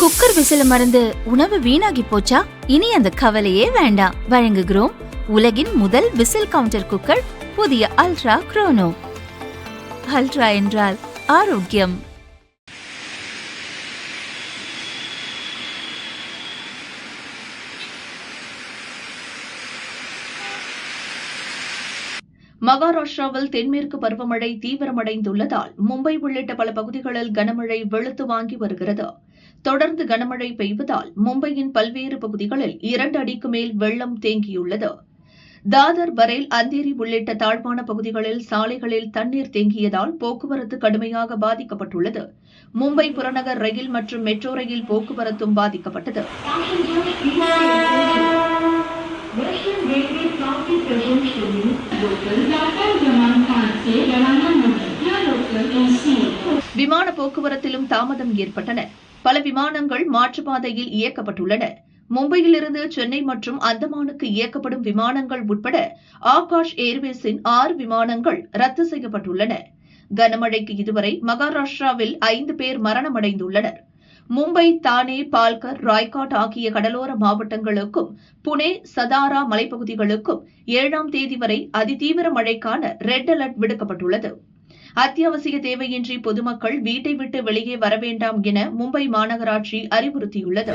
Cooker விசில மறந்து உணவு வீணாகி போச்சா? இனி அந்த கவலையே வேண்டாம். வழங்குகிறோம் உலகின் முதல் விசில் கவுண்டர் குக்கர், புதிய அல்ட்ரா குரோனோ. அல்ட்ரா என்றால் ஆரோக்கியம். மகாராஷ்டிராவில் தென்மேற்கு பருவமழை தீவிரமடைந்துள்ளதால் மும்பை உள்ளிட்ட பல பகுதிகளில் கனமழை வெளுத்து வாங்கி வருகிறது. தொடர்ந்து கனமழை பெய்வதால் மும்பையின் பல்வேறு பகுதிகளில் 2 அடிக்கு மேல் வெள்ளம் தேங்கியுள்ளது. தாதர், பரேல், அந்தேரி உள்ளிட்ட தாழ்வான பகுதிகளில் சாலைகளில் தண்ணீர் தேங்கியதால் போக்குவரத்து கடுமையாக பாதிக்கப்பட்டுள்ளது. மும்பை புறநகர் ரயில் மற்றும் மெட்ரோ ரயில் போக்குவரத்தும் பாதிக்கப்பட்டது. விமான போக்குவரத்திலும் தாமதம் ஏற்பட்டன. பல விமானங்கள் மாற்றுப்பாதையில் இயக்கப்பட்டுள்ளன. மும்பையிலிருந்து சென்னை மற்றும் அந்தமானுக்கு இயக்கப்படும் விமானங்கள் உட்பட ஆகாஷ் ஏர்வேஸின் 6 விமானங்கள் ரத்து செய்யப்பட்டுள்ளன. கனமழைக்கு இதுவரை மகாராஷ்டிராவில் 5 பேர் மரணமடைந்துள்ளனர். மும்பை, தானே, பால்கர், ராய்காட் ஆகிய கடலோர மாவட்டங்களுக்கும் புனே, சதாரா மலைப்பகுதிகளுக்கும் 7ஆம் தேதி வரை அதிதீவிர மழைக்கான ரெட் அலர்ட் விடுக்கப்பட்டுள்ளது. அத்தியாவசிய தேவையின்றி பொதுமக்கள் வீட்டை விட்டு வெளியே வர வேண்டாம் என மும்பை மாநகராட்சி அறிவுறுத்தியுள்ளது.